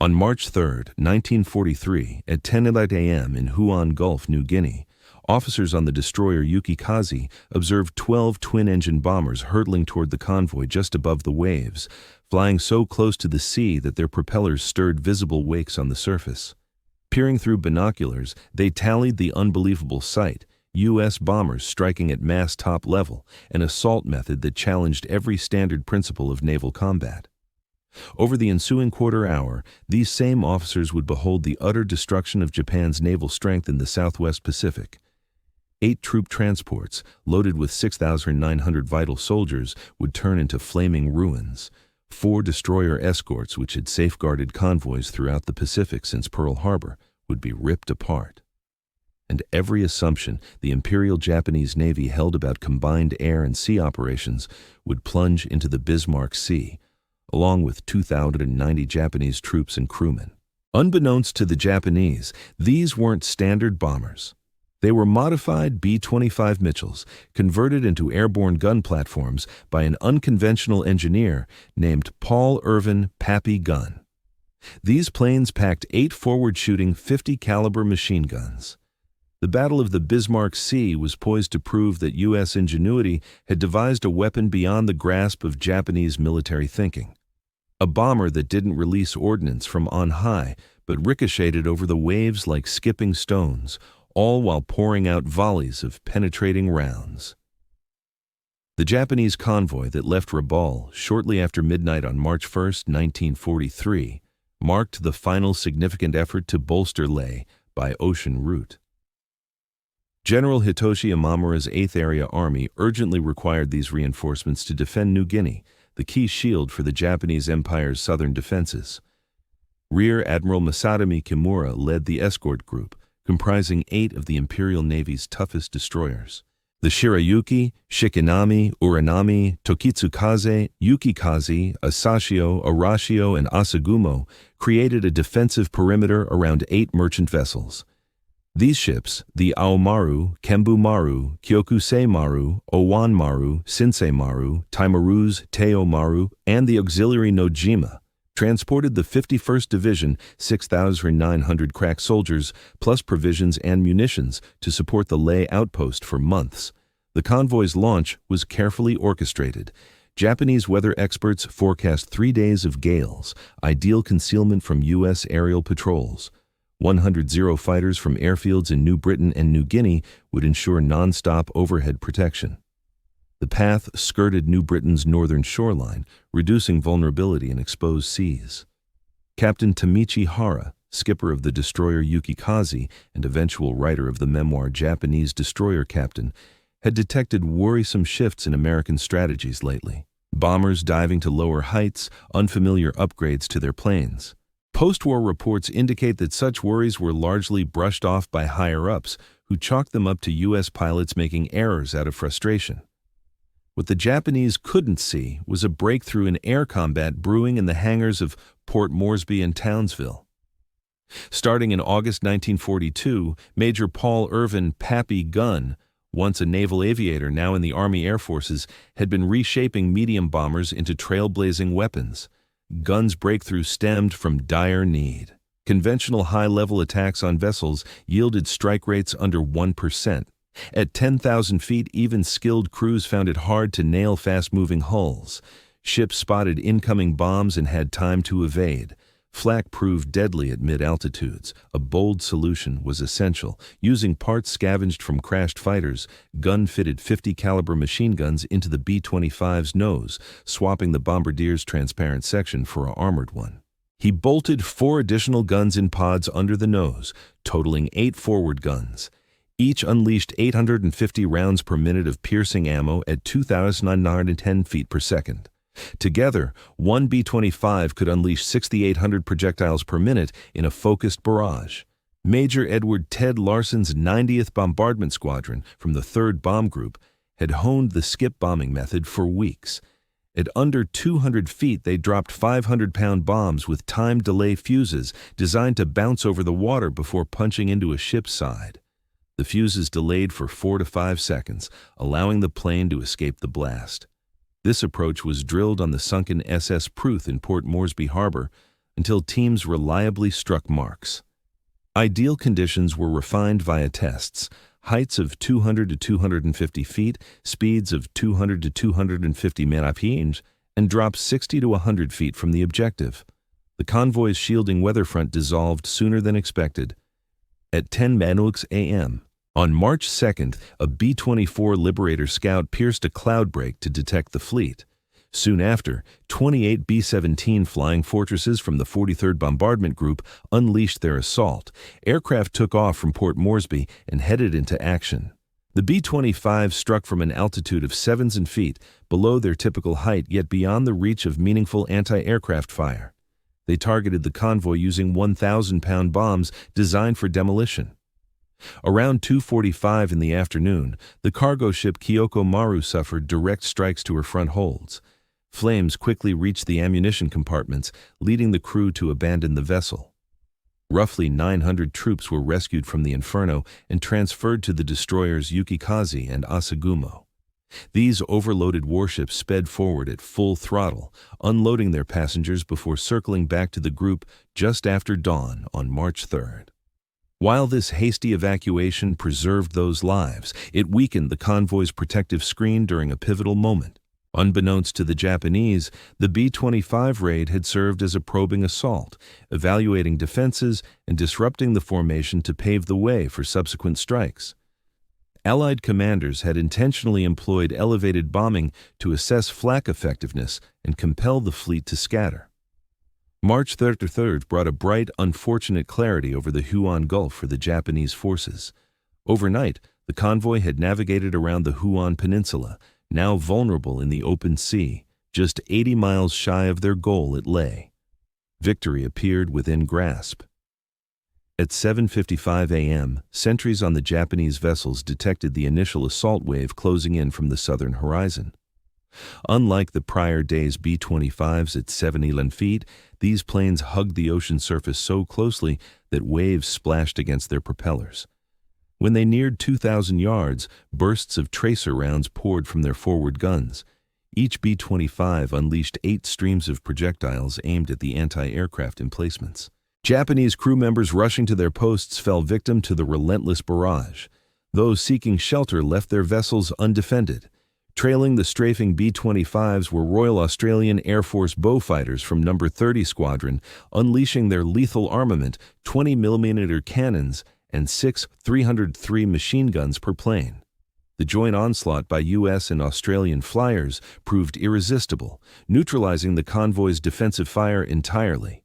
On March 3, 1943, at 10:11 a.m. in Huon Gulf, New Guinea, officers on the destroyer Yuki Kazi observed 12 twin-engine bombers hurtling toward the convoy just above the waves, flying so close to the sea that their propellers stirred visible wakes on the surface. Peering through binoculars, they tallied the unbelievable sight: U.S. bombers striking at mast top level, an assault method that challenged every standard principle of naval combat. Over the ensuing quarter hour, these same officers would behold the utter destruction of Japan's naval strength in the Southwest Pacific. 8 troop transports, loaded with 6,900 vital soldiers, would turn into flaming ruins. 4 destroyer escorts, which had safeguarded convoys throughout the Pacific since Pearl Harbor, would be ripped apart. And every assumption the Imperial Japanese Navy held about combined air and sea operations would plunge into the Bismarck Sea, along with 2,090 Japanese troops and crewmen. Unbeknownst to the Japanese, these weren't standard bombers. They were modified B-25 Mitchells, converted into airborne gun platforms by an unconventional engineer named Paul Irvin "Pappy" Gunn. These planes packed 8 forward-shooting 50-caliber machine guns. The Battle of the Bismarck Sea was poised to prove that U.S. ingenuity had devised a weapon beyond the grasp of Japanese military thinking. A bomber that didn't release ordnance from on high, but ricocheted over the waves like skipping stones, all while pouring out volleys of penetrating rounds. The Japanese convoy that left Rabaul shortly after midnight on March 1, 1943, marked the final significant effort to bolster Leh by ocean route. General Hitoshi Imamura's 8th Area Army urgently required these reinforcements to defend New Guinea, the key shield for the Japanese Empire's southern defenses. Rear Admiral Masatomi Kimura led the escort group, comprising 8 of the Imperial Navy's toughest destroyers. The Shirayuki, Shikinami, Uranami, Tokitsukaze, Yukikaze, Asashio, Arashio, and Asagumo created a defensive perimeter around 8 merchant vessels. These ships, the Aomaru, Kembu Maru, Kyokusei Maru, Owan Maru, Shinsei Maru, Taimaruz, Teo Maru, and the auxiliary Nojima, transported the 51st Division, 6,900 crack soldiers, plus provisions and munitions to support the Leh outpost for months. The convoy's launch was carefully orchestrated. Japanese weather experts forecast 3 days of gales, ideal concealment from U.S. aerial patrols. 100 Zero fighters from airfields in New Britain and New Guinea would ensure non-stop overhead protection. The path skirted New Britain's northern shoreline, reducing vulnerability in exposed seas. Captain Tamichi Hara, skipper of the destroyer Yukikaze and eventual writer of the memoir Japanese Destroyer Captain, had detected worrisome shifts in American strategies lately. Bombers diving to lower heights, unfamiliar upgrades to their planes. Post-war reports indicate that such worries were largely brushed off by higher-ups, who chalked them up to U.S. pilots making errors out of frustration. What the Japanese couldn't see was a breakthrough in air combat brewing in the hangars of Port Moresby and Townsville. Starting in August 1942, Major Paul Irvin "Pappy" Gunn, once a naval aviator now in the Army Air Forces, had been reshaping medium bombers into trailblazing weapons. Gunn's breakthrough stemmed from dire need. Conventional high-level attacks on vessels yielded strike rates under 1%. At 10,000 feet, even skilled crews found it hard to nail fast-moving hulls. Ships spotted incoming bombs and had time to evade. Flak proved deadly at mid-altitudes. A bold solution was essential. Using parts scavenged from crashed fighters, Gunn fitted 50-caliber machine guns into the B-25's nose, swapping the bombardier's transparent section for an armored one. He bolted 4 additional guns in pods under the nose, totaling 8 forward guns. Each unleashed 850 rounds per minute of piercing ammo at 2,910 feet per second. Together, one B-25 could unleash 6,800 projectiles per minute in a focused barrage. Major Edward Ted Larson's 90th Bombardment Squadron from the 3rd Bomb Group had honed the skip bombing method for weeks. At under 200 feet, they dropped 500-pound bombs with time delay fuses designed to bounce over the water before punching into a ship's side. The fuses delayed for 4 to 5 seconds, allowing the plane to escape the blast. This approach was drilled on the sunken SS Pruth in Port Moresby Harbor, until teams reliably struck marks. Ideal conditions were refined via tests: heights of 200 to 250 feet, speeds of 200 to 250 mph, and drops 60 to 100 feet from the objective. The convoy's shielding weather front dissolved sooner than expected. At 10 a.m., on March 2nd, a B-24 Liberator scout pierced a cloud break to detect the fleet. Soon after, 28 B-17 Flying Fortresses from the 43rd Bombardment Group unleashed their assault. Aircraft took off from Port Moresby and headed into action. The B-25 struck from an altitude of 7 feet, below their typical height yet beyond the reach of meaningful anti-aircraft fire. They targeted the convoy using 1,000-pound bombs designed for demolition. Around 2:45 in the afternoon, the cargo ship Kyoko Maru suffered direct strikes to her front holds. Flames quickly reached the ammunition compartments, leading the crew to abandon the vessel. Roughly 900 troops were rescued from the inferno and transferred to the destroyers Yukikaze and Asagumo. These overloaded warships sped forward at full throttle, unloading their passengers before circling back to the group just after dawn on March 3rd. While this hasty evacuation preserved those lives, it weakened the convoy's protective screen during a pivotal moment. Unbeknownst to the Japanese, the B-25 raid had served as a probing assault, evaluating defenses and disrupting the formation to pave the way for subsequent strikes. Allied commanders had intentionally employed elevated bombing to assess flak effectiveness and compel the fleet to scatter. March 3rd brought a bright, unfortunate clarity over the Huon Gulf for the Japanese forces. Overnight, the convoy had navigated around the Huon Peninsula, now vulnerable in the open sea, just 80 miles shy of their goal at Leh. Victory appeared within grasp. At 7:55 a.m., sentries on the Japanese vessels detected the initial assault wave closing in from the southern horizon. Unlike the prior day's B-25s at 70 feet, these planes hugged the ocean surface so closely that waves splashed against their propellers. When they neared 2,000 yards, bursts of tracer rounds poured from their forward guns. Each B-25 unleashed 8 streams of projectiles aimed at the anti-aircraft emplacements. Japanese crew members rushing to their posts fell victim to the relentless barrage. Those seeking shelter left their vessels undefended. Trailing the strafing B-25s were Royal Australian Air Force Beaufighters from No. 30 Squadron, unleashing their lethal armament, 20mm cannons, and 6 303 machine guns per plane. The joint onslaught by U.S. and Australian flyers proved irresistible, neutralizing the convoy's defensive fire entirely.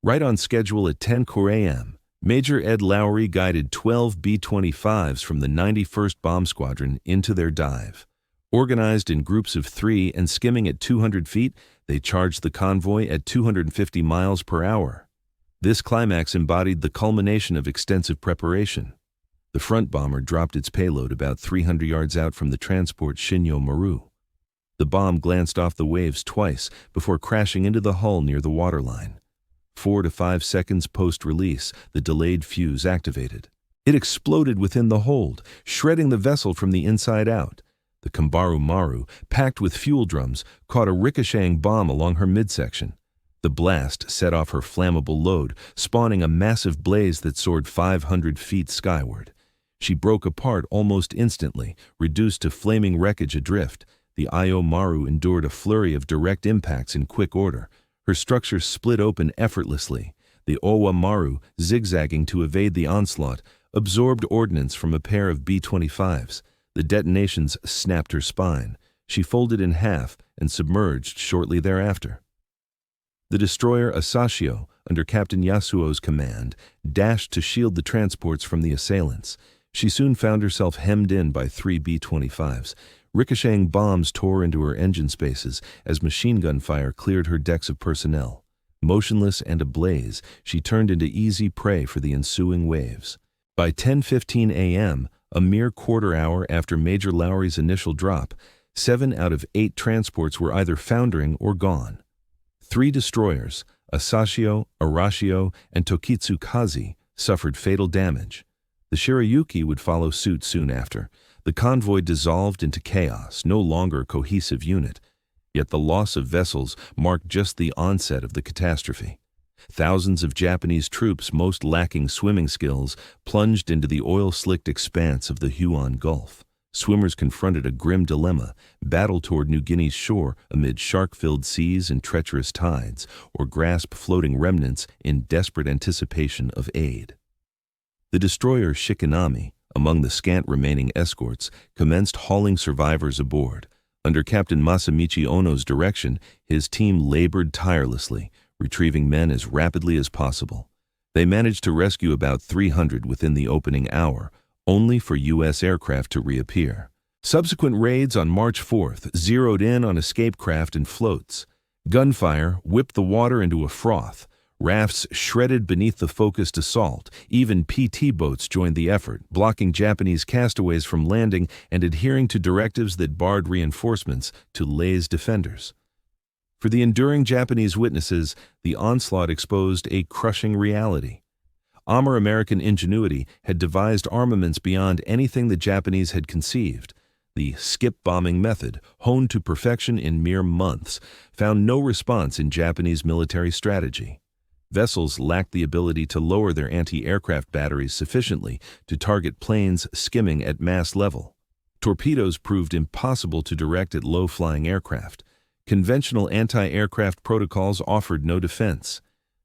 Right on schedule at 10 a.m., Major Ed Lowry guided 12 B-25s from the 91st Bomb Squadron into their dive. Organized in groups of 3 and skimming at 200 feet, they charged the convoy at 250 miles per hour. This climax embodied the culmination of extensive preparation. The front bomber dropped its payload about 300 yards out from the transport Shinyo Maru. The bomb glanced off the waves twice before crashing into the hull near the waterline. 4 to 5 seconds post-release, the delayed fuse activated. It exploded within the hold, shredding the vessel from the inside out. The Kambaru Maru, packed with fuel drums, caught a ricocheting bomb along her midsection. The blast set off her flammable load, spawning a massive blaze that soared 500 feet skyward. She broke apart almost instantly, reduced to flaming wreckage adrift. The Io Maru endured a flurry of direct impacts in quick order. Her structure split open effortlessly. The Owa Maru, zigzagging to evade the onslaught, absorbed ordnance from a pair of B-25s. The detonations snapped her spine. She folded in half and submerged shortly thereafter. The destroyer Asashio, under Captain Yasuo's command, dashed to shield the transports from the assailants. She soon found herself hemmed in by 3 B-25s. Ricocheting bombs tore into her engine spaces as machine gun fire cleared her decks of personnel. Motionless and ablaze, she turned into easy prey for the ensuing waves. By 10:15 a.m., a mere quarter hour after Major Lowry's initial drop, 7 out of 8 transports were either foundering or gone. 3 destroyers, Asashio, Arashio, and Tokitsukaze, suffered fatal damage. The Shirayuki would follow suit soon after. The convoy dissolved into chaos, no longer a cohesive unit. Yet the loss of vessels marked just the onset of the catastrophe. Thousands of Japanese troops, most lacking swimming skills, plunged into the oil-slicked expanse of the Huon Gulf. Swimmers confronted a grim dilemma: battle toward New Guinea's shore amid shark-filled seas and treacherous tides, or grasp floating remnants in desperate anticipation of aid. The destroyer Shikinami, among the scant remaining escorts, commenced hauling survivors aboard. Under Captain Masamichi Ono's direction, his team labored tirelessly, retrieving men as rapidly as possible. They managed to rescue about 300 within the opening hour, only for U.S. aircraft to reappear. Subsequent raids on March 4th zeroed in on escape craft and floats. Gunfire whipped the water into a froth. Rafts shredded beneath the focused assault. Even PT boats joined the effort, blocking Japanese castaways from landing and adhering to directives that barred reinforcements to Lei's defenders. For the enduring Japanese witnesses, the onslaught exposed a crushing reality. American ingenuity had devised armaments beyond anything the Japanese had conceived. The skip bombing method, honed to perfection in mere months, found no response in Japanese military strategy. Vessels lacked the ability to lower their anti-aircraft batteries sufficiently to target planes skimming at mass level. Torpedoes proved impossible to direct at low-flying aircraft. Conventional anti-aircraft protocols offered no defense.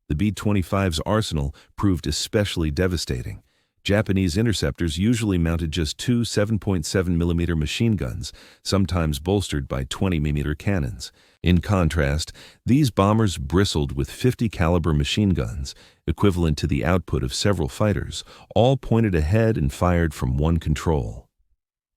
The B-25's arsenal proved especially devastating. Japanese interceptors usually mounted just two 7.7mm machine guns, sometimes bolstered by 20mm cannons. In contrast, these bombers bristled with 50-caliber machine guns, equivalent to the output of several fighters, all pointed ahead and fired from one control.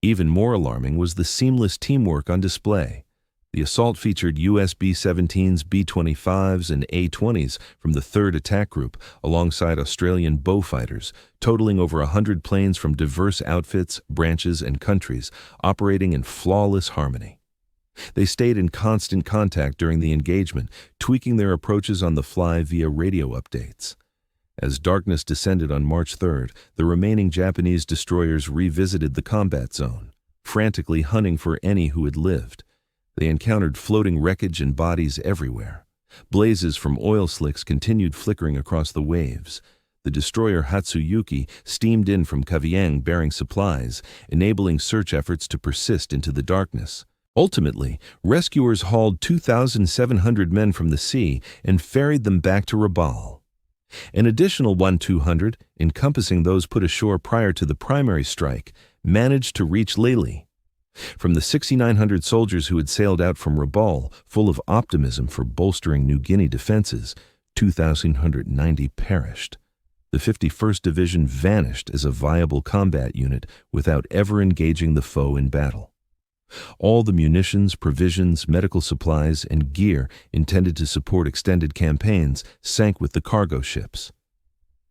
Even more alarming was the seamless teamwork on display. The assault featured US B-17s, B-25s, and A-20s from the 3rd Attack Group, alongside Australian Beaufighters, totaling over 100 planes from diverse outfits, branches, and countries, operating in flawless harmony. They stayed in constant contact during the engagement, tweaking their approaches on the fly via radio updates. As darkness descended on March 3rd, the remaining Japanese destroyers revisited the combat zone, frantically hunting for any who had lived. They encountered floating wreckage and bodies everywhere. Blazes from oil slicks continued flickering across the waves. The destroyer Hatsuyuki steamed in from Kavieng bearing supplies, enabling search efforts to persist into the darkness. Ultimately, rescuers hauled 2,700 men from the sea and ferried them back to Rabaul. An additional 1,200, encompassing those put ashore prior to the primary strike, managed to reach Leyte. From the 6,900 soldiers who had sailed out from Rabaul, full of optimism for bolstering New Guinea defenses, 2,190 perished. The 51st Division vanished as a viable combat unit without ever engaging the foe in battle. All the munitions, provisions, medical supplies, and gear intended to support extended campaigns sank with the cargo ships.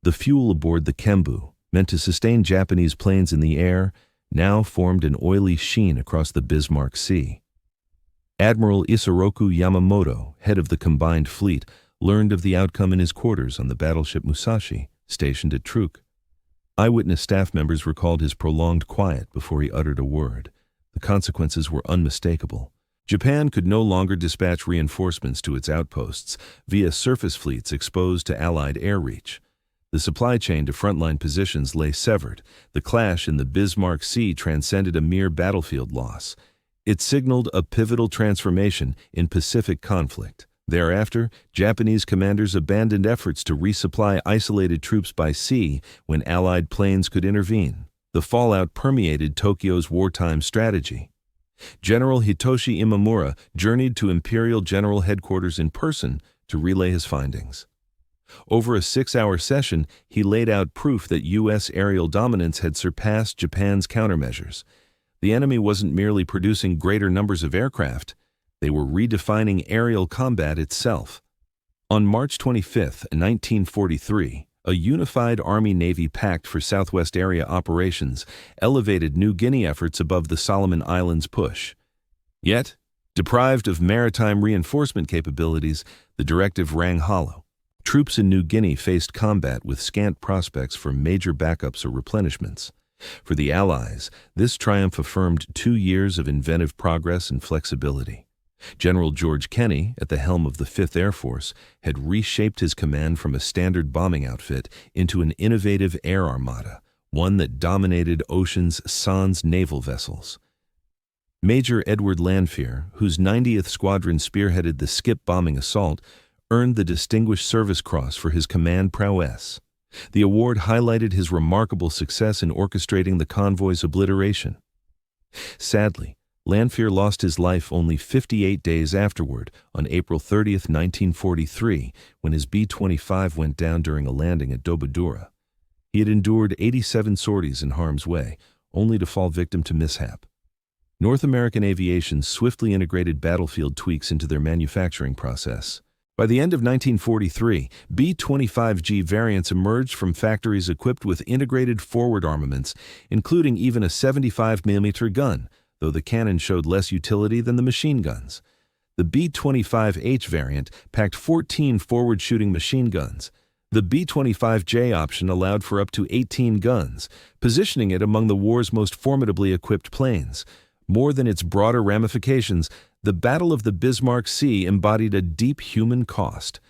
The fuel aboard the Kembu, meant to sustain Japanese planes in the air, now formed an oily sheen across the Bismarck Sea. Admiral Isoroku Yamamoto, head of the combined fleet, learned of the outcome in his quarters on the battleship Musashi, stationed at Truk. Eyewitness staff members recalled his prolonged quiet before he uttered a word. The consequences were unmistakable. Japan could no longer dispatch reinforcements to its outposts via surface fleets exposed to Allied air reach. The supply chain to frontline positions lay severed. The clash in the Bismarck Sea transcended a mere battlefield loss. It signaled a pivotal transformation in Pacific conflict. Thereafter, Japanese commanders abandoned efforts to resupply isolated troops by sea when Allied planes could intervene. The fallout permeated Tokyo's wartime strategy. General Hitoshi Imamura journeyed to Imperial General Headquarters in person to relay his findings. Over a 6-hour session, he laid out proof that U.S. aerial dominance had surpassed Japan's countermeasures. The enemy wasn't merely producing greater numbers of aircraft, they were redefining aerial combat itself. On March 25, 1943, a unified Army-Navy pact for Southwest Area operations elevated New Guinea efforts above the Solomon Islands push. Yet, deprived of maritime reinforcement capabilities, the directive rang hollow. Troops in New Guinea faced combat with scant prospects for major backups or replenishments. For the Allies, this triumph affirmed 2 years of inventive progress and flexibility. General George Kenney, at the helm of the 5th Air Force, had reshaped his command from a standard bombing outfit into an innovative air armada, one that dominated ocean's sans naval vessels. Major Edward Lanphier, whose 90th Squadron spearheaded the skip bombing assault, earned the Distinguished Service Cross for his command prowess. The award highlighted his remarkable success in orchestrating the convoy's obliteration. Sadly, Lanphier lost his life only 58 days afterward, on April 30, 1943, when his B-25 went down during a landing at Dobodura. He had endured 87 sorties in harm's way, only to fall victim to mishap. North American aviation swiftly integrated battlefield tweaks into their manufacturing process. By the end of 1943, B-25G variants emerged from factories equipped with integrated forward armaments, including even a 75mm gun, though the cannon showed less utility than the machine guns. The B-25H variant packed 14 forward-shooting machine guns. The B-25J option allowed for up to 18 guns, positioning it among the war's most formidably equipped planes. More than its broader ramifications, the Battle of the Bismarck Sea embodied a deep human cost.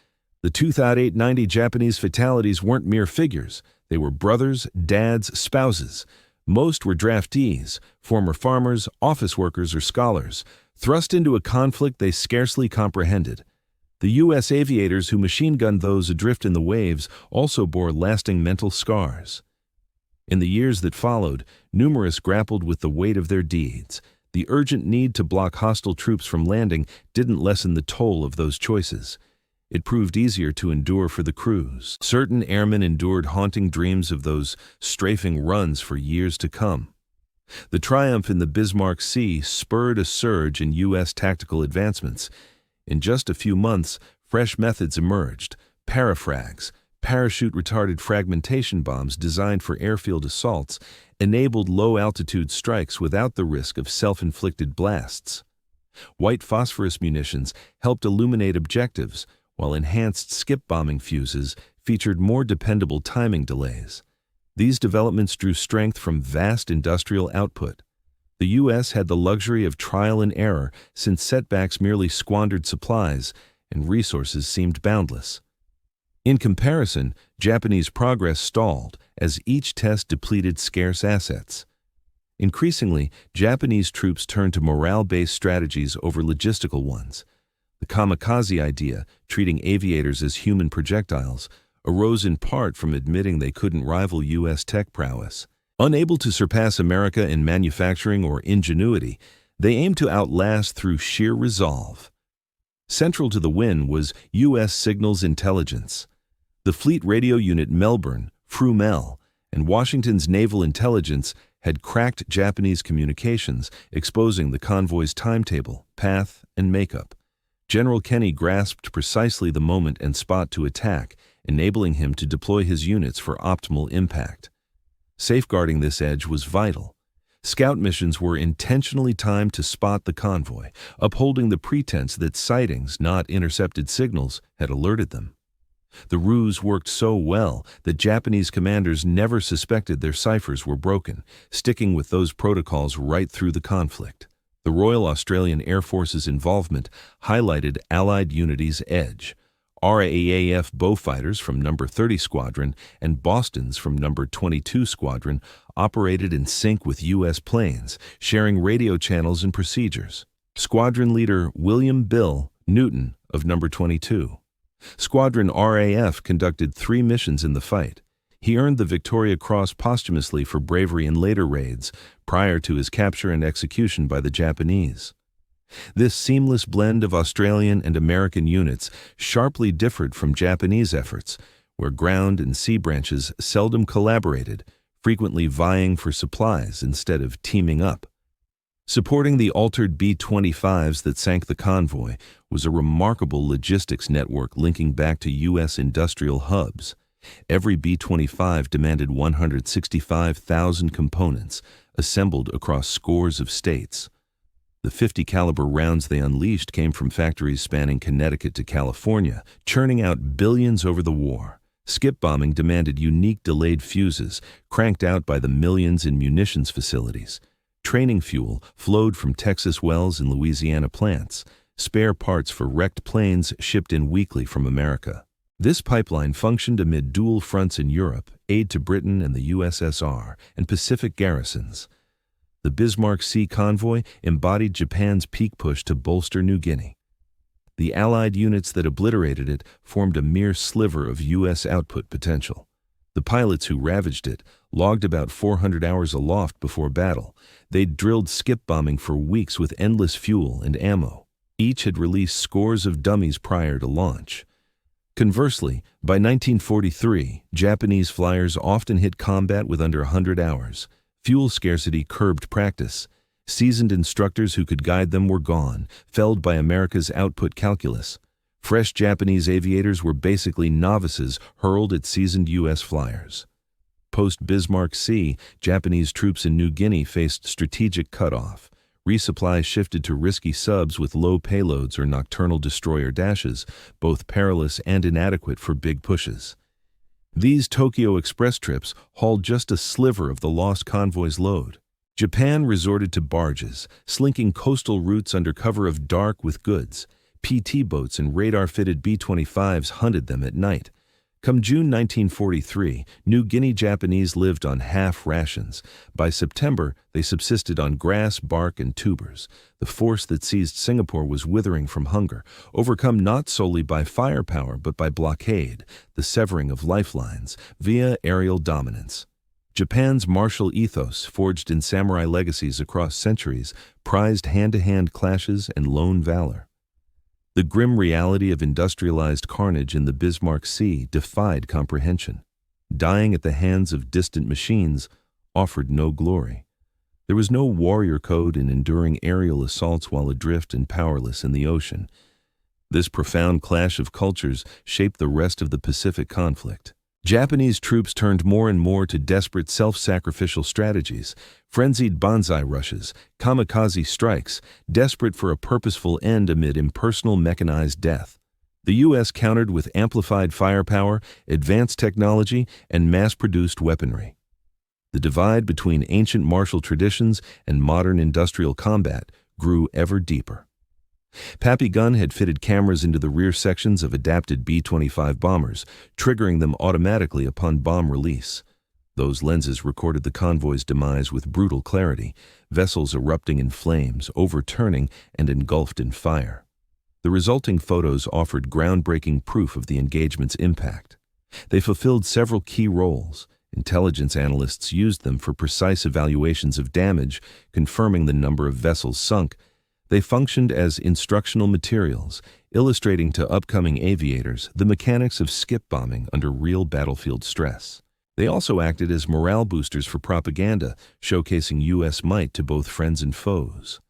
The 2,890 Japanese fatalities weren't mere figures. They were brothers, dads, spouses. Most were draftees, former farmers, office workers, or scholars, thrust into a conflict they scarcely comprehended. The U.S. aviators who machine-gunned those adrift in the waves also bore lasting mental scars. In the years that followed, numerous grappled with the weight of their deeds. The urgent need to block hostile troops from landing didn't lessen the toll of those choices. It proved easier to endure for the crews. Certain airmen endured haunting dreams of those strafing runs for years to come. The triumph in the Bismarck Sea spurred a surge in U.S. tactical advancements. In just a few months, fresh methods emerged: parafrags, parachute-retarded fragmentation bombs designed for airfield assaults, enabled low-altitude strikes without the risk of self-inflicted blasts. White phosphorus munitions helped illuminate objectives, while enhanced skip-bombing fuses featured more dependable timing delays. These developments drew strength from vast industrial output. The U.S. had the luxury of trial and error, since setbacks merely squandered supplies, and resources seemed boundless. In comparison, Japanese progress stalled as each test depleted scarce assets. Increasingly, Japanese troops turned to morale-based strategies over logistical ones. The kamikaze idea, treating aviators as human projectiles, arose in part from admitting they couldn't rival U.S. tech prowess. Unable to surpass America in manufacturing or ingenuity, they aimed to outlast through sheer resolve. Central to the win was U.S. signals intelligence. The Fleet Radio Unit Melbourne, FRU-MEL, and Washington's Naval Intelligence had cracked Japanese communications, exposing the convoy's timetable, path, and makeup. General Kenney grasped precisely the moment and spot to attack, enabling him to deploy his units for optimal impact. Safeguarding this edge was vital. Scout missions were intentionally timed to spot the convoy, upholding the pretense that sightings, not intercepted signals, had alerted them. The ruse worked so well that Japanese commanders never suspected their ciphers were broken, sticking with those protocols right through the conflict. The Royal Australian Air Force's involvement highlighted Allied unity's edge. RAAF Beaufighters from No. 30 Squadron and Boston's from No. 22 Squadron operated in sync with U.S. planes, sharing radio channels and procedures. Squadron leader William "Bill" Newton of No. 22. Squadron RAF conducted 3 missions in the fight. He earned the Victoria Cross posthumously for bravery in later raids, prior to his capture and execution by the Japanese. This seamless blend of Australian and American units sharply differed from Japanese efforts, where ground and sea branches seldom collaborated, frequently vying for supplies instead of teaming up. Supporting the altered B-25s that sank the convoy was a remarkable logistics network linking back to U.S. industrial hubs. Every B-25 demanded 165,000 components, assembled across scores of states. The 50 caliber rounds they unleashed came from factories spanning Connecticut to California, churning out billions over the war. Skip bombing demanded unique delayed fuses, cranked out by the millions in munitions facilities. Training fuel flowed from Texas wells and Louisiana plants. spare parts for wrecked planes shipped in weekly from America. This pipeline functioned amid dual fronts in Europe, aid to Britain and the USSR, and Pacific garrisons. The Bismarck Sea Convoy embodied Japan's peak push to bolster New Guinea. The Allied units that obliterated it formed a mere sliver of U.S. output potential. The pilots who ravaged it logged about 400 hours aloft before battle. They'd drilled skip bombing for weeks with endless fuel and ammo. Each had released scores of dummies prior to launch. Conversely, by 1943, Japanese flyers often hit combat with under 100 hours. Fuel scarcity curbed practice. Seasoned instructors who could guide them were gone, felled by America's output calculus. Fresh Japanese aviators were basically novices hurled at seasoned U.S. flyers. Post-Bismarck Sea, Japanese troops in New Guinea faced strategic cutoff. Resupply shifted to risky subs with low payloads or nocturnal destroyer dashes, both perilous and inadequate for big pushes. These Tokyo Express trips hauled just a sliver of the lost convoy's load. Japan resorted to barges, slinking coastal routes under cover of dark with goods. PT boats and radar-fitted B-25s hunted them at night. Come June 1943, New Guinea Japanese lived on half rations. By September, they subsisted on grass, bark, and tubers. The force that seized Singapore was withering from hunger, overcome not solely by firepower but by blockade, the severing of lifelines, via aerial dominance. Japan's martial ethos, forged in samurai legacies across centuries, prized hand-to-hand clashes and lone valor. The grim reality of industrialized carnage in the Bismarck Sea defied comprehension. Dying at the hands of distant machines offered no glory. There was no warrior code in enduring aerial assaults while adrift and powerless in the ocean. This profound clash of cultures shaped the rest of the Pacific conflict. Japanese troops turned more and more to desperate self-sacrificial strategies, frenzied banzai rushes, kamikaze strikes, desperate for a purposeful end amid impersonal mechanized death. The U.S. countered with amplified firepower, advanced technology, and mass-produced weaponry. The divide between ancient martial traditions and modern industrial combat grew ever deeper. Pappy Gun had fitted cameras into the rear sections of adapted B-25 bombers, triggering them automatically upon bomb release. Those lenses recorded the convoy's demise with brutal clarity, vessels erupting in flames, overturning, and engulfed in fire. The resulting photos offered groundbreaking proof of the engagement's impact. They fulfilled several key roles. Intelligence analysts used them for precise evaluations of damage, confirming the number of vessels sunk. They functioned as instructional materials, illustrating to upcoming aviators the mechanics of skip bombing under real battlefield stress. They also acted as morale boosters for propaganda, showcasing U.S. might to both friends and foes.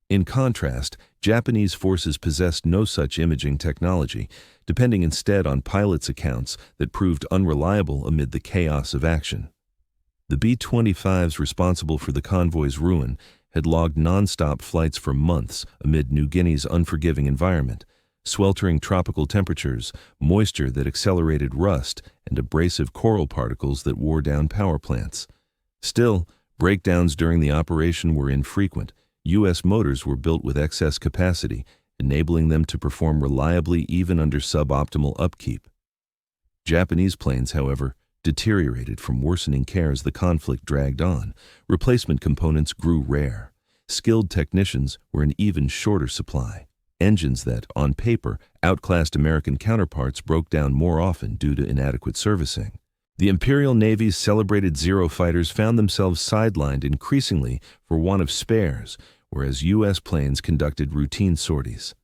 In contrast, Japanese forces possessed no such imaging technology, depending instead on pilots' accounts that proved unreliable amid the chaos of action. The B-25s responsible for the convoy's ruin had logged non-stop flights for months amid New Guinea's unforgiving environment, sweltering tropical temperatures, moisture that accelerated rust, and abrasive coral particles that wore down power plants. Still, breakdowns during the operation were infrequent. U.S. motors were built with excess capacity, enabling them to perform reliably even under suboptimal upkeep. Japanese planes, however, deteriorated from worsening care as the conflict dragged on. Replacement components grew rare. Skilled technicians were in even shorter supply. Engines that, on paper, outclassed American counterparts broke down more often due to inadequate servicing. The Imperial Navy's celebrated Zero fighters found themselves sidelined increasingly for want of spares, whereas U.S. planes conducted routine sorties.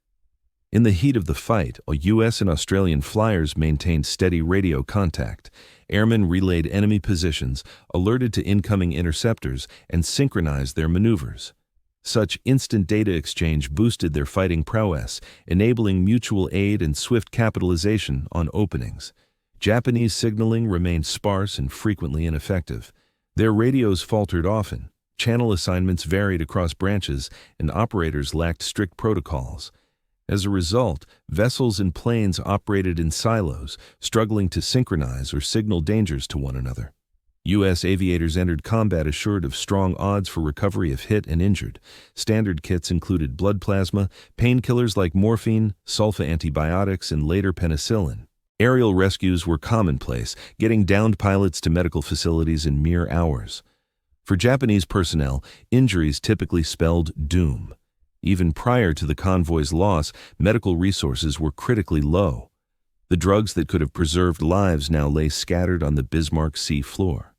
In the heat of the fight, U.S. and Australian flyers maintained steady radio contact. Airmen relayed enemy positions, alerted to incoming interceptors, and synchronized their maneuvers. Such instant data exchange boosted their fighting prowess, enabling mutual aid and swift capitalization on openings. Japanese signaling remained sparse and frequently ineffective. Their radios faltered often, channel assignments varied across branches, and operators lacked strict protocols. As a result, vessels and planes operated in silos, struggling to synchronize or signal dangers to one another. U.S. aviators entered combat assured of strong odds for recovery if hit and injured. Standard kits included blood plasma, painkillers like morphine, sulfa antibiotics, and later penicillin. Aerial rescues were commonplace, getting downed pilots to medical facilities in mere hours. For Japanese personnel, injuries typically spelled doom. Even prior to the convoy's loss, medical resources were critically low. The drugs that could have preserved lives now lay scattered on the Bismarck sea floor.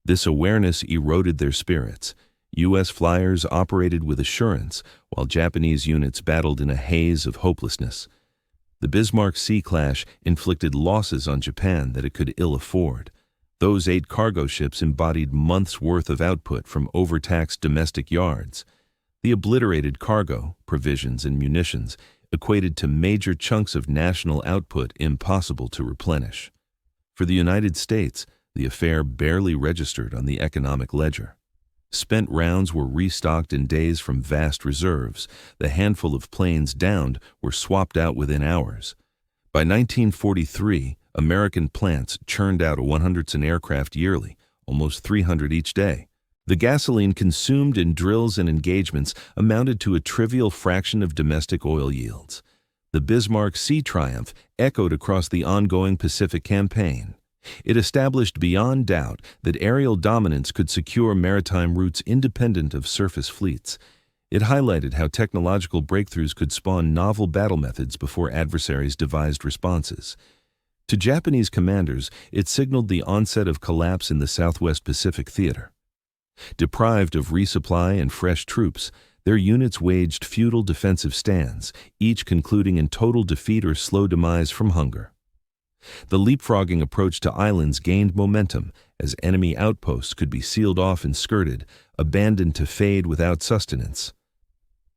This awareness eroded their spirits. U.S. flyers operated with assurance, while Japanese units battled in a haze of hopelessness. The Bismarck Sea clash inflicted losses on Japan that it could ill afford. Those 8 cargo ships embodied months' worth of output from overtaxed domestic yards. The obliterated cargo, provisions, and munitions equated to major chunks of national output impossible to replenish. For the United States, the affair barely registered on the economic ledger. Spent rounds were restocked in days from vast reserves. The handful of planes downed were swapped out within hours. By 1943, American plants churned out 100 aircraft yearly, almost 300 each day. The gasoline consumed in drills and engagements amounted to a trivial fraction of domestic oil yields. The Bismarck Sea triumph echoed across the ongoing Pacific campaign. It established beyond doubt that aerial dominance could secure maritime routes independent of surface fleets. It highlighted how technological breakthroughs could spawn novel battle methods before adversaries devised responses. To Japanese commanders, it signaled the onset of collapse in the Southwest Pacific theater. Deprived of resupply and fresh troops, their units waged futile defensive stands, each concluding in total defeat or slow demise from hunger. The leapfrogging approach to islands gained momentum as enemy outposts could be sealed off and skirted, abandoned to fade without sustenance.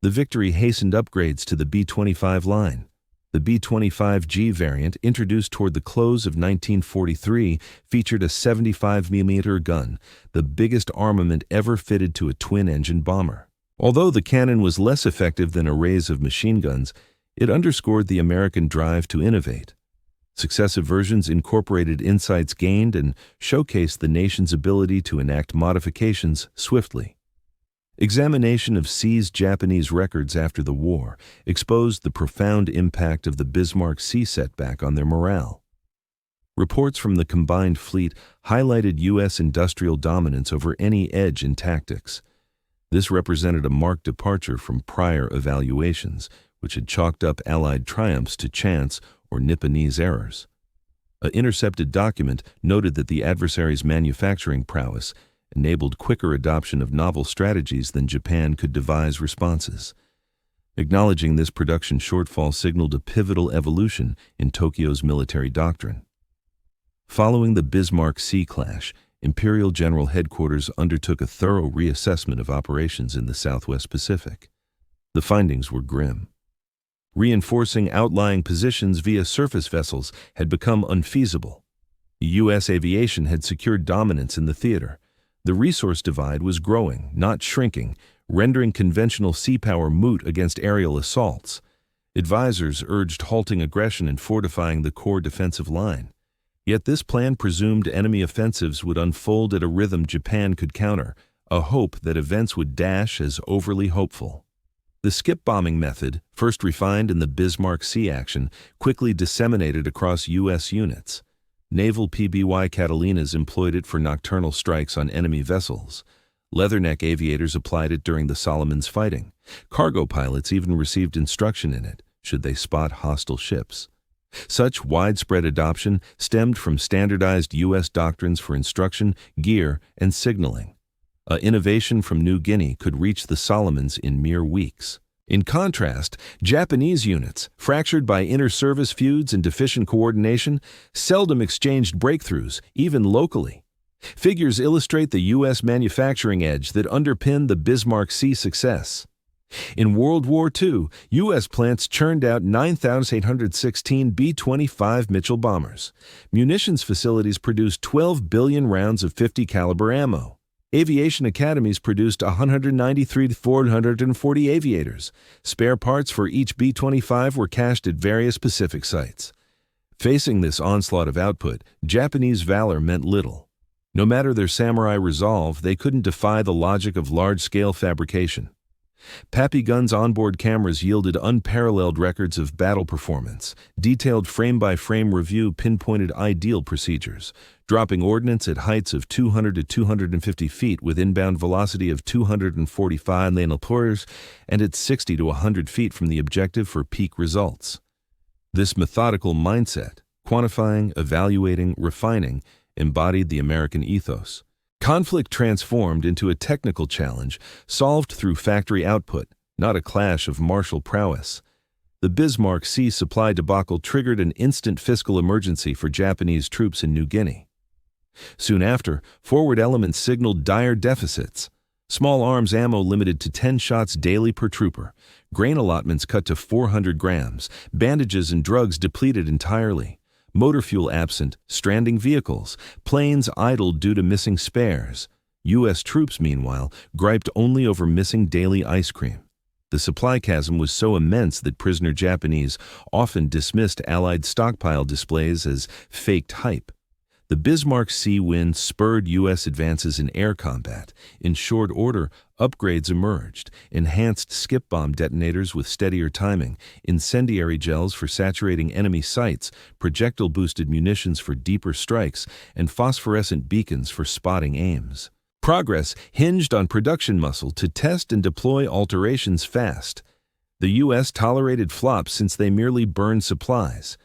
The victory hastened upgrades to the B-25 line. The B-25G variant, introduced toward the close of 1943, featured a 75mm gun, the biggest armament ever fitted to a twin-engine bomber. Although the cannon was less effective than arrays of machine guns, it underscored the American drive to innovate. Successive versions incorporated insights gained and showcased the nation's ability to enact modifications swiftly. Examination of seized Japanese records after the war exposed the profound impact of the Bismarck Sea setback on their morale. Reports from the combined fleet highlighted U.S. industrial dominance over any edge in tactics. This represented a marked departure from prior evaluations, which had chalked up Allied triumphs to chance or Nipponese errors. An intercepted document noted that the adversary's manufacturing prowess enabled quicker adoption of novel strategies than Japan could devise responses. Acknowledging this production shortfall signaled a pivotal evolution in Tokyo's military doctrine. Following the Bismarck Sea clash, Imperial General Headquarters undertook a thorough reassessment of operations in the Southwest Pacific. The findings were grim. Reinforcing outlying positions via surface vessels had become unfeasible. U.S. aviation had secured dominance in the theater. The resource divide was growing, not shrinking, rendering conventional sea power moot against aerial assaults. Advisors urged halting aggression and fortifying the core defensive line. Yet this plan presumed enemy offensives would unfold at a rhythm Japan could counter, a hope that events would dash as overly hopeful. The skip bombing method, first refined in the Bismarck Sea action, quickly disseminated across U.S. units. Naval PBY Catalinas employed it for nocturnal strikes on enemy vessels. Leatherneck aviators applied it during the Solomons fighting. Cargo pilots even received instruction in it, should they spot hostile ships. Such widespread adoption stemmed from standardized U.S. doctrines for instruction, gear, and signaling. An innovation from New Guinea could reach the Solomons in mere weeks. In contrast, Japanese units, fractured by inter-service feuds and deficient coordination, seldom exchanged breakthroughs, even locally. Figures illustrate the U.S. manufacturing edge that underpinned the Bismarck Sea success. In World War II, U.S. plants churned out 9,816 B-25 Mitchell bombers. Munitions facilities produced 12 billion rounds of .50 caliber ammo. Aviation academies produced 193 to 440 aviators. Spare parts for each B-25 were cached at various Pacific sites. Facing this onslaught of output, Japanese valor meant little. No matter their samurai resolve, they couldn't defy the logic of large-scale fabrication. Pappy Gunn's onboard cameras yielded unparalleled records of battle performance. Detailed frame-by-frame review pinpointed ideal procedures, dropping ordnance at heights of 200 to 250 feet with inbound velocity of 245 km/h and at 60 to 100 feet from the objective for peak results. This methodical mindset, quantifying, evaluating, refining, embodied the American ethos. Conflict transformed into a technical challenge, solved through factory output, not a clash of martial prowess. The Bismarck Sea supply debacle triggered an instant fiscal emergency for Japanese troops in New Guinea. Soon after, forward elements signaled dire deficits. Small arms ammo limited to 10 shots daily per trooper, grain allotments cut to 400 grams, bandages and drugs depleted entirely. Motor fuel absent, stranding vehicles, planes idled due to missing spares. U.S. troops, meanwhile, griped only over missing daily ice cream. The supply chasm was so immense that prisoner Japanese often dismissed Allied stockpile displays as faked hype. The Bismarck Sea win spurred U.S. advances in air combat. In short order, upgrades emerged: enhanced skip bomb detonators with steadier timing, incendiary gels for saturating enemy sights, projectile-boosted munitions for deeper strikes, and phosphorescent beacons for spotting aims. Progress hinged on production muscle to test and deploy alterations fast. The U.S. tolerated flops since they merely burned supplies.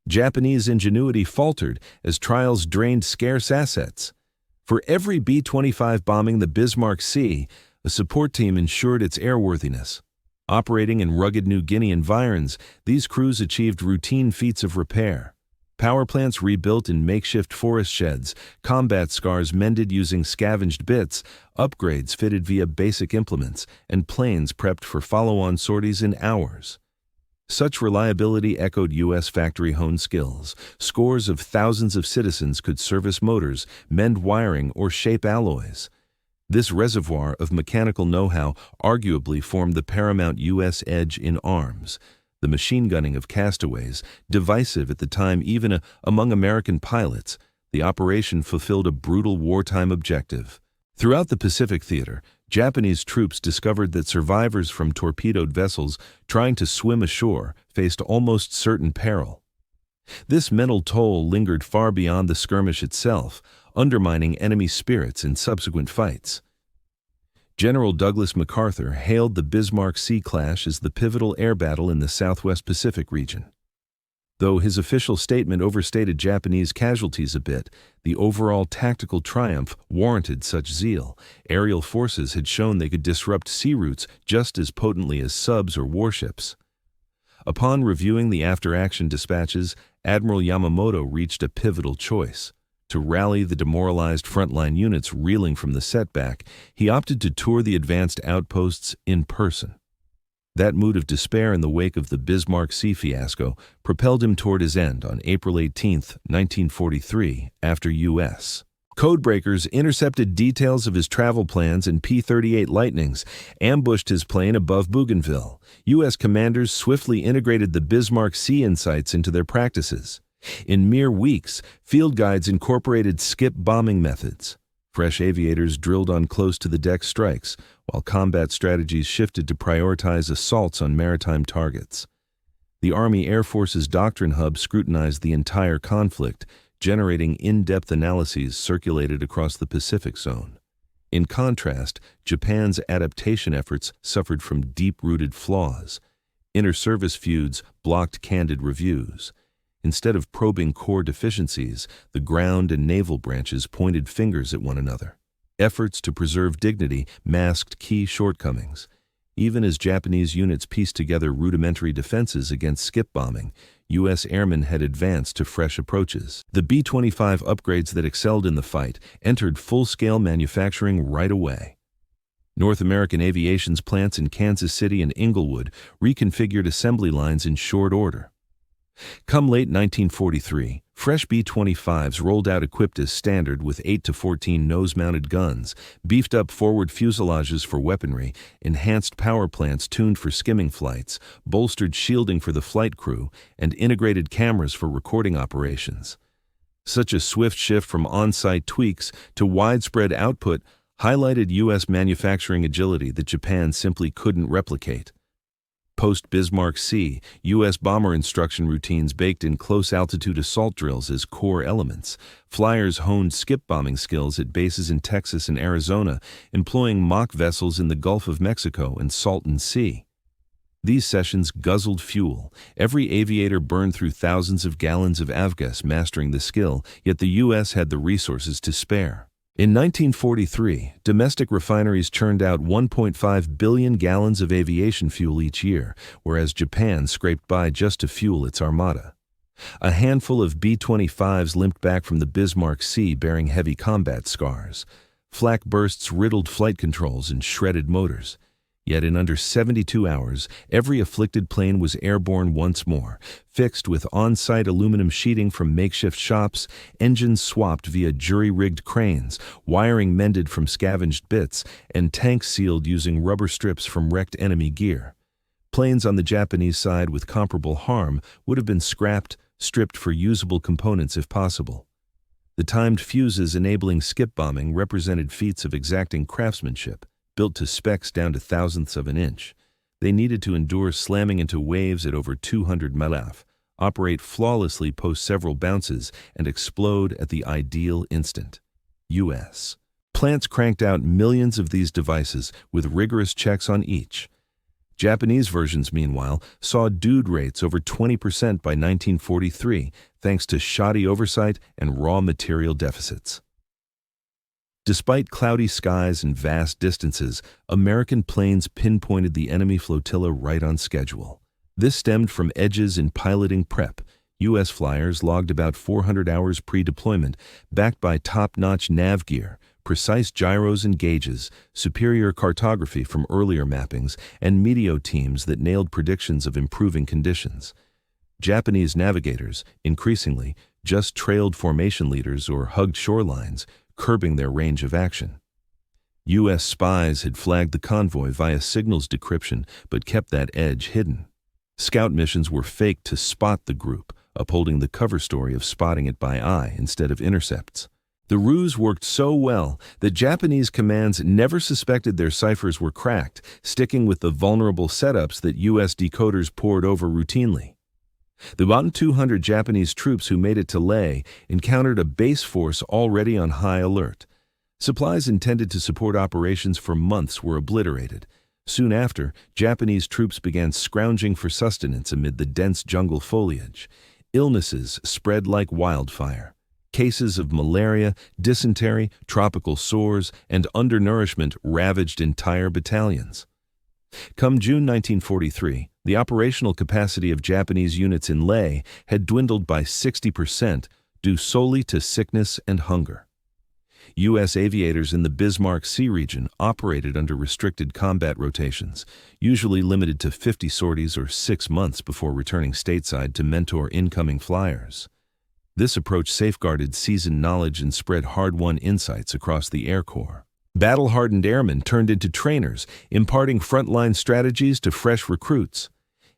Japanese ingenuity faltered as trials drained scarce assets. For every B-25 bombing the Bismarck Sea, a support team ensured its airworthiness. Operating in rugged New Guinea environs, these crews achieved routine feats of repair. Power plants rebuilt in makeshift forest sheds, combat scars mended using scavenged bits, upgrades fitted via basic implements, and planes prepped for follow-on sorties in hours. Such reliability echoed U.S. factory-honed skills. Scores of thousands of citizens could service motors, mend wiring, or shape alloys. This reservoir of mechanical know-how arguably formed the paramount U.S. edge in arms. The machine gunning of castaways, divisive at the time even among American pilots, the operation fulfilled a brutal wartime objective. Throughout the Pacific theater, Japanese troops discovered that survivors from torpedoed vessels trying to swim ashore faced almost certain peril. This mental toll lingered far beyond the skirmish itself, undermining enemy spirits in subsequent fights. General Douglas MacArthur hailed the Bismarck Sea clash as the pivotal air battle in the Southwest Pacific region. Though his official statement overstated Japanese casualties a bit, the overall tactical triumph warranted such zeal. Aerial forces had shown they could disrupt sea routes just as potently as subs or warships. Upon reviewing the after-action dispatches, Admiral Yamamoto reached a pivotal choice. To rally the demoralized frontline units reeling from the setback, he opted to tour the advanced outposts in person. That mood of despair in the wake of the Bismarck Sea fiasco propelled him toward his end on April 18, 1943, after U.S. codebreakers intercepted details of his travel plans and P-38 Lightnings, ambushed his plane above Bougainville. U.S. commanders swiftly integrated the Bismarck Sea insights into their practices. In mere weeks, field guides incorporated skip bombing methods. Fresh aviators drilled on close-to-the-deck strikes, while combat strategies shifted to prioritize assaults on maritime targets. The Army Air Force's Doctrine Hub scrutinized the entire conflict, generating in-depth analyses circulated across the Pacific Zone. In contrast, Japan's adaptation efforts suffered from deep-rooted flaws. Inter-service feuds blocked candid reviews. Instead of probing core deficiencies, the ground and naval branches pointed fingers at one another. Efforts to preserve dignity masked key shortcomings. Even as Japanese units pieced together rudimentary defenses against skip bombing, U.S. airmen had advanced to fresh approaches. The B-25 upgrades that excelled in the fight entered full-scale manufacturing right away. North American Aviation's plants in Kansas City and Inglewood reconfigured assembly lines in short order. Come late 1943, fresh B-25s rolled out equipped as standard with 8 to 14 nose-mounted guns, beefed-up forward fuselages for weaponry, enhanced power plants tuned for skimming flights, bolstered shielding for the flight crew, and integrated cameras for recording operations. Such a swift shift from on-site tweaks to widespread output highlighted U.S. manufacturing agility that Japan simply couldn't replicate. Post-Bismarck Sea, U.S. bomber instruction routines baked in close-altitude assault drills as core elements. Flyers honed skip bombing skills at bases in Texas and Arizona, employing mock vessels in the Gulf of Mexico and Salton Sea. These sessions guzzled fuel. Every aviator burned through thousands of gallons of avgas mastering the skill, yet the U.S. had the resources to spare. In 1943, domestic refineries churned out 1.5 billion gallons of aviation fuel each year, whereas Japan scraped by just to fuel its armada. A handful of B-25s limped back from the Bismarck Sea bearing heavy combat scars. Flak bursts riddled flight controls and shredded motors. Yet in under 72 hours, every afflicted plane was airborne once more, fixed with on-site aluminum sheeting from makeshift shops, engines swapped via jury-rigged cranes, wiring mended from scavenged bits, and tanks sealed using rubber strips from wrecked enemy gear. Planes on the Japanese side with comparable harm would have been scrapped, stripped for usable components if possible. The timed fuses enabling skip bombing represented feats of exacting craftsmanship, built to specs down to thousandths of an inch. They needed to endure slamming into waves at over 200 mph, operate flawlessly post several bounces, and explode at the ideal instant. U.S. plants cranked out millions of these devices with rigorous checks on each. Japanese versions, meanwhile, saw dude rates over 20% by 1943, thanks to shoddy oversight and raw material deficits. Despite cloudy skies and vast distances, American planes pinpointed the enemy flotilla right on schedule. This stemmed from edges in piloting prep. U.S. flyers logged about 400 hours pre-deployment, backed by top-notch nav gear, precise gyros and gauges, superior cartography from earlier mappings, and meteo teams that nailed predictions of improving conditions. Japanese navigators, increasingly, just trailed formation leaders or hugged shorelines, curbing their range of action. U.S. spies had flagged the convoy via signals decryption but kept that edge hidden. Scout missions were faked to spot the group, upholding the cover story of spotting it by eye instead of intercepts. The ruse worked so well that Japanese commands never suspected their ciphers were cracked, sticking with the vulnerable setups that U.S. decoders pored over routinely. The about 200 Japanese troops who made it to Leh encountered a base force already on high alert. Supplies intended to support operations for months were obliterated. Soon after, Japanese troops began scrounging for sustenance amid the dense jungle foliage. Illnesses spread like wildfire. Cases of malaria, dysentery, tropical sores, and undernourishment ravaged entire battalions. Come June 1943, the operational capacity of Japanese units in Leh had dwindled by 60%, due solely to sickness and hunger. U.S. aviators in the Bismarck Sea region operated under restricted combat rotations, usually limited to 50 sorties or 6 months before returning stateside to mentor incoming flyers. This approach safeguarded seasoned knowledge and spread hard-won insights across the Air Corps. Battle-hardened airmen turned into trainers, imparting frontline strategies to fresh recruits.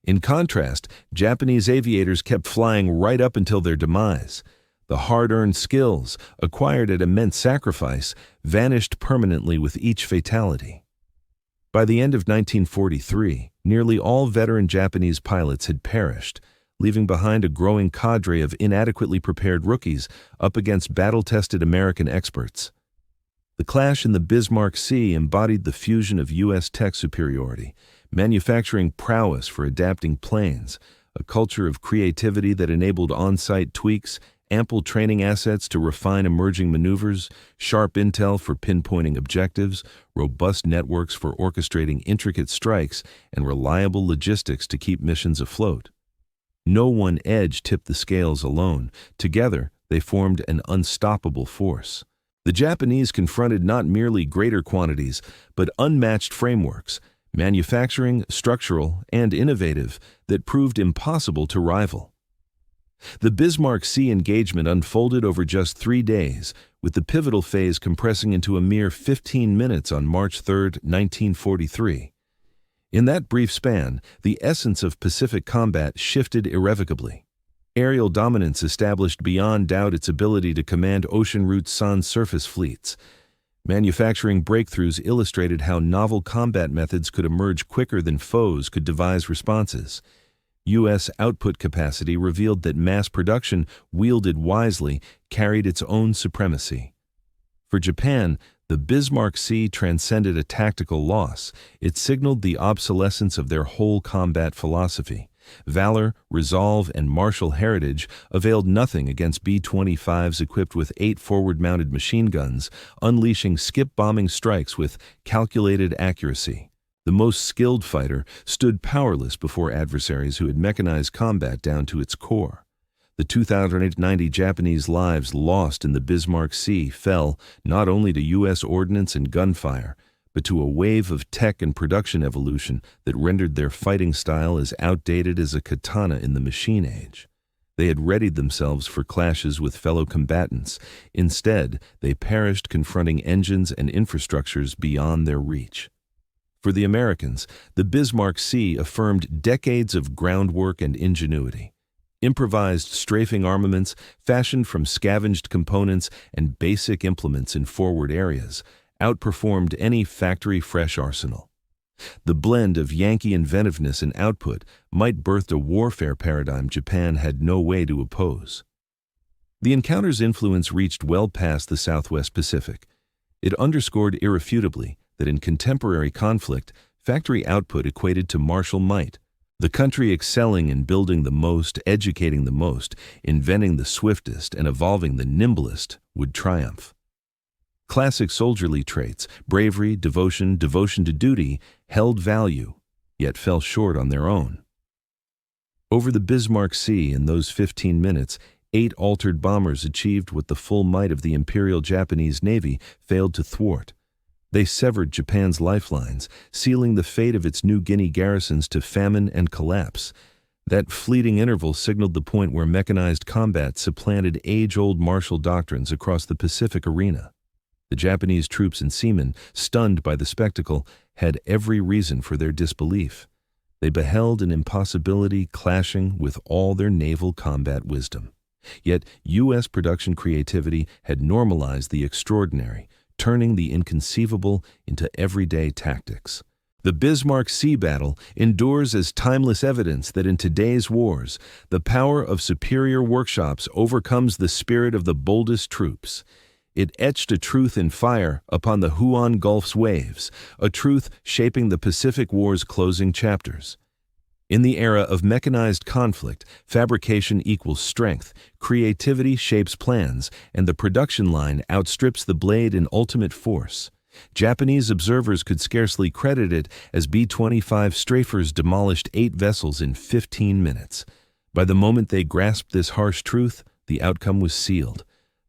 In contrast, Japanese aviators kept flying right up until their demise. The hard-earned skills, acquired at immense sacrifice, vanished permanently with each fatality. By the end of 1943, nearly all veteran Japanese pilots had perished, leaving behind a growing cadre of inadequately prepared rookies up against battle-tested American experts. The clash in the Bismarck Sea embodied the fusion of U.S. tech superiority, manufacturing prowess for adapting planes, a culture of creativity that enabled on-site tweaks, ample training assets to refine emerging maneuvers, sharp intel for pinpointing objectives, robust networks for orchestrating intricate strikes, and reliable logistics to keep missions afloat. No one edge tipped the scales alone. Together, they formed an unstoppable force. The Japanese confronted not merely greater quantities, but unmatched frameworks, manufacturing, structural, and innovative, that proved impossible to rival. The Bismarck Sea engagement unfolded over just 3 days, with the pivotal phase compressing into a mere 15 minutes on March 3, 1943. In that brief span, the essence of Pacific combat shifted irrevocably. Aerial dominance established beyond doubt its ability to command ocean routes sans surface fleets. Manufacturing breakthroughs illustrated how novel combat methods could emerge quicker than foes could devise responses. U.S. output capacity revealed that mass production, wielded wisely, carried its own supremacy. For Japan, the Bismarck Sea transcended a tactical loss. It signaled the obsolescence of their whole combat philosophy. Valor, resolve, and martial heritage availed nothing against B-25s equipped with 8 forward-mounted machine guns, unleashing skip-bombing strikes with calculated accuracy. The most skilled fighter stood powerless before adversaries who had mechanized combat down to its core. The 2,890 Japanese lives lost in the Bismarck Sea fell not only to U.S. ordnance and gunfire, but to a wave of tech and production evolution that rendered their fighting style as outdated as a katana in the machine age. They had readied themselves for clashes with fellow combatants. Instead, they perished confronting engines and infrastructures beyond their reach. For the Americans, the Bismarck Sea affirmed decades of groundwork and ingenuity. Improvised strafing armaments, fashioned from scavenged components and basic implements in forward areas, outperformed any factory-fresh arsenal. The blend of Yankee inventiveness and output might birth a warfare paradigm Japan had no way to oppose. The encounter's influence reached well past the Southwest Pacific. It underscored irrefutably that in contemporary conflict, factory output equated to martial might. The country excelling in building the most, educating the most, inventing the swiftest, and evolving the nimblest would triumph. Classic soldierly traits, bravery, devotion to duty, held value, yet fell short on their own. Over the Bismarck Sea in those 15 minutes, 8 altered bombers achieved what the full might of the Imperial Japanese Navy failed to thwart. They severed Japan's lifelines, sealing the fate of its New Guinea garrisons to famine and collapse. That fleeting interval signaled the point where mechanized combat supplanted age-old martial doctrines across the Pacific arena. The Japanese troops and seamen, stunned by the spectacle, had every reason for their disbelief. They beheld an impossibility clashing with all their naval combat wisdom. Yet U.S. production creativity had normalized the extraordinary, turning the inconceivable into everyday tactics. The Bismarck Sea battle endures as timeless evidence that in today's wars, the power of superior workshops overcomes the spirit of the boldest troops. It etched a truth in fire upon the Huon Gulf's waves, a truth shaping the Pacific War's closing chapters. In the era of mechanized conflict, fabrication equals strength, creativity shapes plans, and the production line outstrips the blade in ultimate force. Japanese observers could scarcely credit it as B-25 Strafers demolished 8 vessels in 15 minutes. By the moment they grasped this harsh truth, the outcome was sealed.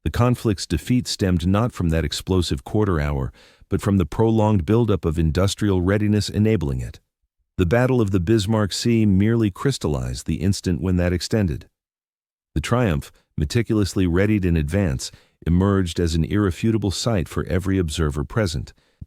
The conflict's defeat stemmed not from that explosive quarter hour, but from the prolonged buildup of industrial readiness enabling it. The Battle of the Bismarck Sea merely crystallized the instant when that extended. The triumph, meticulously readied in advance, emerged as an irrefutable sight for every observer present.